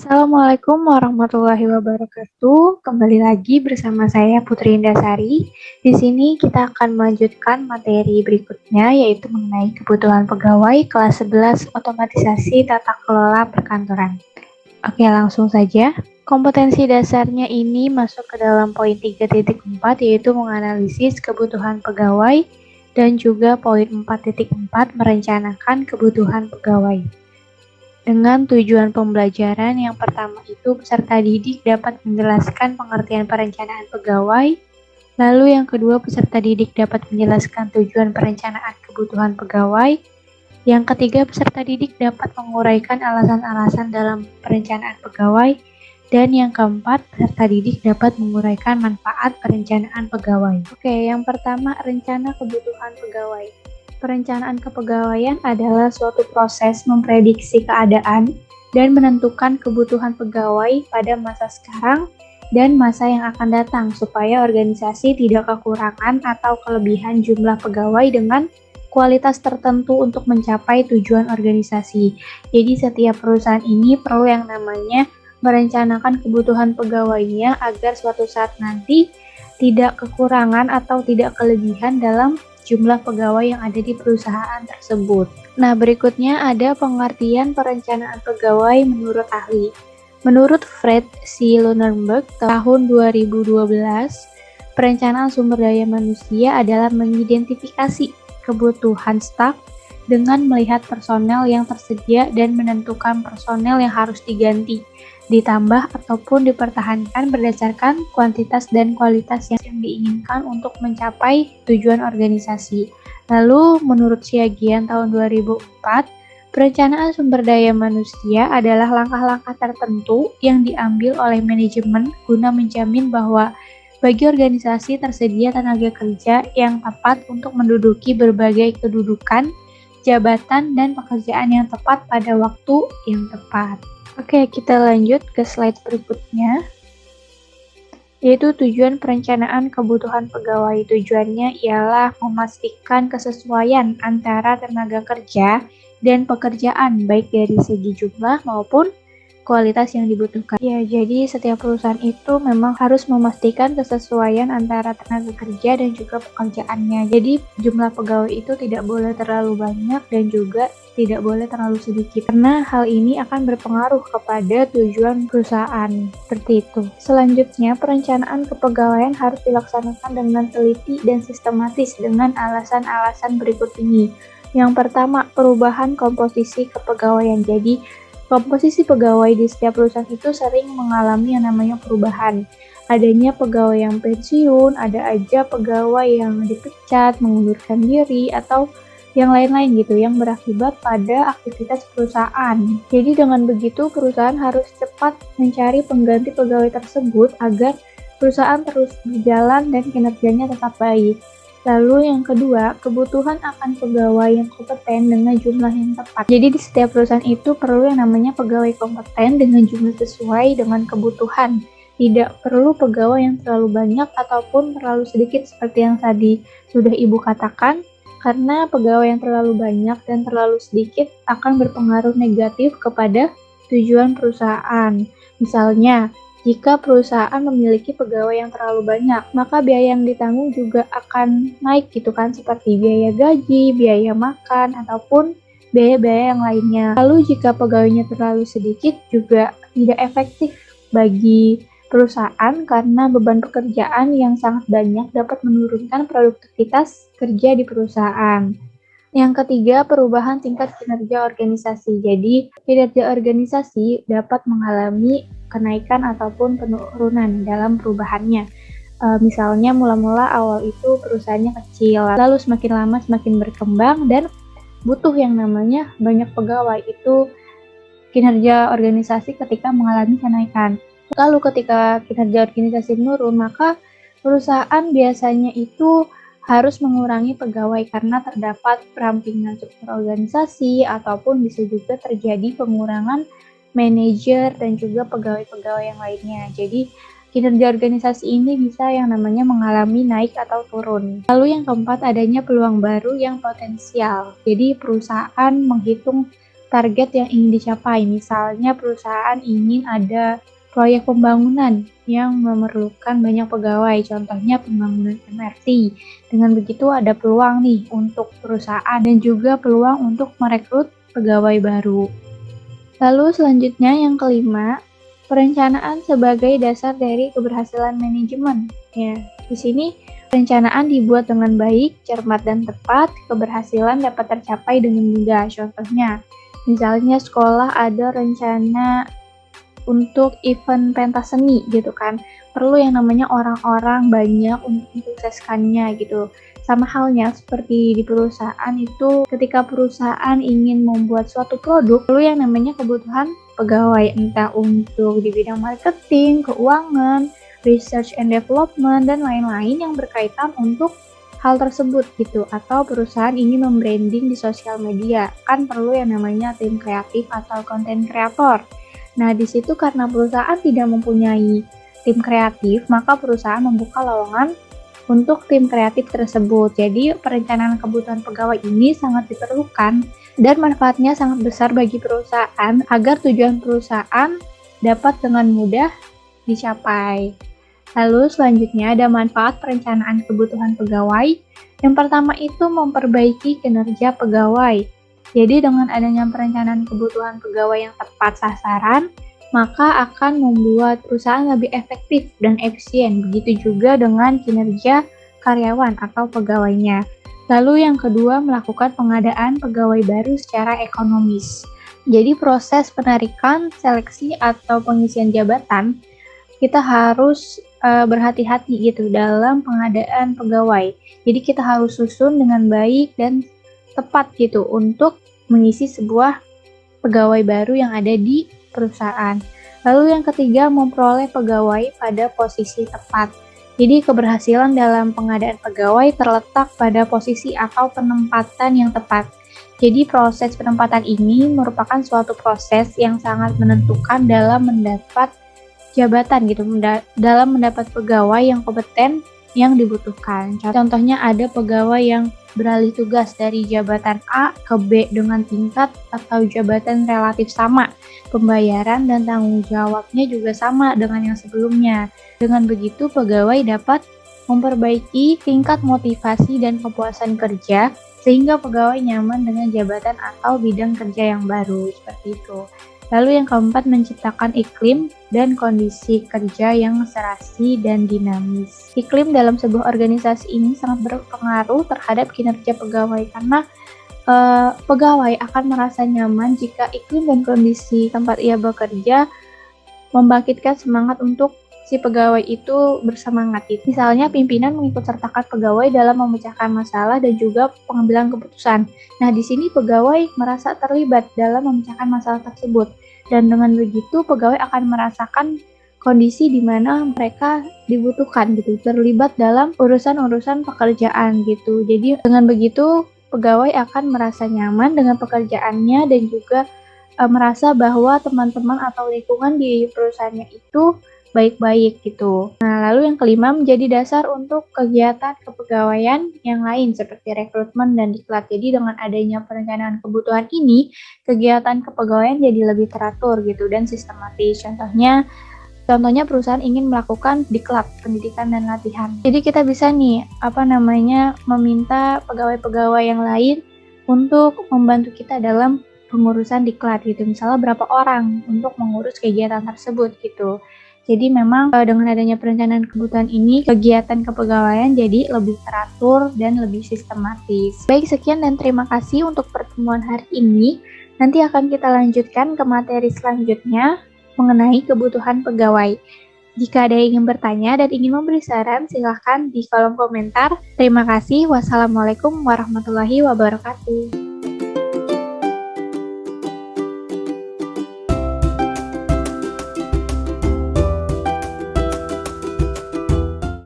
Assalamualaikum warahmatullahi wabarakatuh. Kembali lagi bersama saya Putri Indasari. Di sini kita akan melanjutkan materi berikutnya yaitu mengenai kebutuhan pegawai kelas 11 otomatisasi tata kelola perkantoran. Oke, langsung saja. Kompetensi dasarnya ini masuk ke dalam poin 3.4 yaitu menganalisis kebutuhan pegawai dan juga poin 4.4 merencanakan kebutuhan pegawai. Dengan tujuan pembelajaran yang pertama itu peserta didik dapat menjelaskan pengertian perencanaan pegawai, lalu yang kedua peserta didik dapat menjelaskan tujuan perencanaan kebutuhan pegawai, yang ketiga peserta didik dapat menguraikan alasan-alasan dalam perencanaan pegawai, dan yang keempat peserta didik dapat menguraikan manfaat perencanaan pegawai. Oke, yang pertama rencana kebutuhan pegawai. Perencanaan kepegawaian adalah suatu proses memprediksi keadaan dan menentukan kebutuhan pegawai pada masa sekarang dan masa yang akan datang supaya organisasi tidak kekurangan atau kelebihan jumlah pegawai dengan kualitas tertentu untuk mencapai tujuan organisasi. Jadi setiap perusahaan ini perlu yang namanya merencanakan kebutuhan pegawainya agar suatu saat nanti tidak kekurangan atau tidak kelebihan dalam jumlah pegawai yang ada di perusahaan tersebut. Nah, berikutnya ada pengertian perencanaan pegawai menurut ahli. Menurut Fred C. Lunenburg tahun 2012, perencanaan sumber daya manusia adalah mengidentifikasi kebutuhan staf dengan melihat personel yang tersedia dan menentukan personel yang harus diganti, ditambah ataupun dipertahankan berdasarkan kuantitas dan kualitas yang diinginkan untuk mencapai tujuan organisasi. Lalu menurut Siagian tahun 2004, perencanaan sumber daya manusia adalah langkah-langkah tertentu yang diambil oleh manajemen guna menjamin bahwa bagi organisasi tersedia tenaga kerja yang tepat untuk menduduki berbagai kedudukan, jabatan, dan pekerjaan yang tepat pada waktu yang tepat. Oke, kita lanjut ke slide berikutnya, yaitu tujuan perencanaan kebutuhan pegawai. Tujuannya ialah memastikan kesesuaian antara tenaga kerja dan pekerjaan, baik dari segi jumlah maupun kualitas yang dibutuhkan. Ya, jadi setiap perusahaan itu memang harus memastikan kesesuaian antara tenaga kerja dan juga pekerjaannya. Jadi jumlah pegawai itu tidak boleh terlalu banyak dan juga tidak boleh terlalu sedikit, karena hal ini akan berpengaruh kepada tujuan perusahaan. Seperti itu. Selanjutnya, perencanaan kepegawaian harus dilaksanakan dengan teliti dan sistematis dengan alasan-alasan berikut ini. Yang pertama, perubahan komposisi kepegawaian. Jadi, komposisi pegawai di setiap perusahaan itu sering mengalami yang namanya perubahan. Adanya pegawai yang pensiun, ada aja pegawai yang dipecat, mengundurkan diri, atau yang lain-lain gitu, yang berakibat pada aktivitas perusahaan. Jadi dengan begitu, perusahaan harus cepat mencari pengganti pegawai tersebut agar perusahaan terus berjalan dan kinerjanya tetap baik. Lalu yang kedua, kebutuhan akan pegawai yang kompeten dengan jumlah yang tepat. Jadi di setiap perusahaan itu perlu yang namanya pegawai kompeten dengan jumlah sesuai dengan kebutuhan. Tidak perlu pegawai yang terlalu banyak ataupun terlalu sedikit seperti yang tadi sudah Ibu katakan, karena pegawai yang terlalu banyak dan terlalu sedikit akan berpengaruh negatif kepada tujuan perusahaan. Misalnya, jika perusahaan memiliki pegawai yang terlalu banyak, maka biaya yang ditanggung juga akan naik gitu kan, seperti biaya gaji, biaya makan, ataupun biaya-biaya yang lainnya. Lalu jika pegawainya terlalu sedikit juga tidak efektif bagi perusahaan karena beban pekerjaan yang sangat banyak dapat menurunkan produktivitas kerja di perusahaan. Yang ketiga, perubahan tingkat kinerja organisasi. Jadi, kinerja organisasi dapat mengalami kenaikan ataupun penurunan dalam perubahannya. Misalnya, mula-mula awal itu perusahaannya kecil, lalu semakin lama semakin berkembang dan butuh yang namanya banyak pegawai. Itu kinerja organisasi ketika mengalami kenaikan. Lalu ketika kinerja organisasi menurun, maka perusahaan biasanya itu harus mengurangi pegawai karena terdapat perampingan struktur organisasi ataupun bisa juga terjadi pengurangan manajer dan juga pegawai-pegawai yang lainnya. Jadi kinerja organisasi ini bisa yang namanya mengalami naik atau turun. Lalu yang keempat, adanya peluang baru yang potensial. Jadi perusahaan menghitung target yang ingin dicapai. Misalnya perusahaan ingin ada proyek pembangunan yang memerlukan banyak pegawai, contohnya pembangunan MRT. Dengan begitu ada peluang nih untuk perusahaan dan juga peluang untuk merekrut pegawai baru. Lalu selanjutnya yang kelima, perencanaan sebagai dasar dari keberhasilan manajemen. Ya, di sini perencanaan dibuat dengan baik, cermat dan tepat, keberhasilan dapat tercapai dengan mudah. Contohnya, misalnya sekolah ada rencana untuk event pentas seni gitu kan, perlu yang namanya orang-orang banyak untuk mensukseskannya gitu. Sama halnya seperti di perusahaan itu, ketika perusahaan ingin membuat suatu produk, perlu yang namanya kebutuhan pegawai, entah untuk di bidang marketing, keuangan, research and development, dan lain-lain yang berkaitan untuk hal tersebut gitu. Atau perusahaan ingin membranding di sosial media, kan perlu yang namanya tim kreatif atau content creator. Nah, di situ karena perusahaan tidak mempunyai tim kreatif, maka perusahaan membuka lowongan untuk tim kreatif tersebut. Jadi, perencanaan kebutuhan pegawai ini sangat diperlukan dan manfaatnya sangat besar bagi perusahaan agar tujuan perusahaan dapat dengan mudah dicapai. Lalu selanjutnya ada manfaat perencanaan kebutuhan pegawai. Yang pertama itu memperbaiki kinerja pegawai. Jadi dengan adanya perencanaan kebutuhan pegawai yang tepat sasaran, maka akan membuat perusahaan lebih efektif dan efisien. Begitu juga dengan kinerja karyawan atau pegawainya. Lalu yang kedua, melakukan pengadaan pegawai baru secara ekonomis. Jadi proses penarikan, seleksi, atau pengisian jabatan, kita harus berhati-hati gitu dalam pengadaan pegawai. Jadi kita harus susun dengan baik dan tepat gitu untuk mengisi sebuah pegawai baru yang ada di perusahaan. Lalu yang ketiga, memperoleh pegawai pada posisi tepat. Jadi keberhasilan dalam pengadaan pegawai terletak pada posisi atau penempatan yang tepat. Jadi proses penempatan ini merupakan suatu proses yang sangat menentukan dalam mendapat jabatan gitu, dalam mendapat pegawai yang kompeten yang dibutuhkan. Contohnya ada pegawai yang beralih tugas dari jabatan A ke B dengan tingkat atau jabatan relatif sama. Pembayaran dan tanggung jawabnya juga sama dengan yang sebelumnya. Dengan begitu pegawai dapat memperbaiki tingkat motivasi dan kepuasan kerja sehingga pegawai nyaman dengan jabatan atau bidang kerja yang baru, seperti itu. Lalu yang keempat, menciptakan iklim dan kondisi kerja yang serasi dan dinamis. Iklim dalam sebuah organisasi ini sangat berpengaruh terhadap kinerja pegawai karena pegawai akan merasa nyaman jika iklim dan kondisi tempat ia bekerja membangkitkan semangat untuk si pegawai itu bersemangat. Misalnya pimpinan mengikut sertakan pegawai dalam memecahkan masalah dan juga pengambilan keputusan. Nah, di sini pegawai merasa terlibat dalam memecahkan masalah tersebut. Dan dengan begitu pegawai akan merasakan kondisi di mana mereka dibutuhkan gitu, terlibat dalam urusan-urusan pekerjaan gitu. Jadi dengan begitu pegawai akan merasa nyaman dengan pekerjaannya dan juga merasa bahwa teman-teman atau lingkungan di perusahaannya itu baik-baik gitu. Nah, lalu yang kelima, menjadi dasar untuk kegiatan kepegawaian yang lain seperti rekrutmen dan diklat. Jadi dengan adanya perencanaan kebutuhan ini, kegiatan kepegawaian jadi lebih teratur gitu dan sistematis. Contohnya perusahaan ingin melakukan diklat, pendidikan dan latihan. Jadi kita bisa nih, meminta pegawai-pegawai yang lain untuk membantu kita dalam pengurusan diklat gitu. Misalnya berapa orang untuk mengurus kegiatan tersebut gitu. Jadi memang dengan adanya perencanaan kebutuhan ini, kegiatan kepegawaian jadi lebih teratur dan lebih sistematis. Baik, sekian dan terima kasih untuk pertemuan hari ini. Nanti akan kita lanjutkan ke materi selanjutnya mengenai kebutuhan pegawai. Jika ada yang ingin bertanya dan ingin memberi saran, silahkan di kolom komentar. Terima kasih. Wassalamualaikum warahmatullahi wabarakatuh.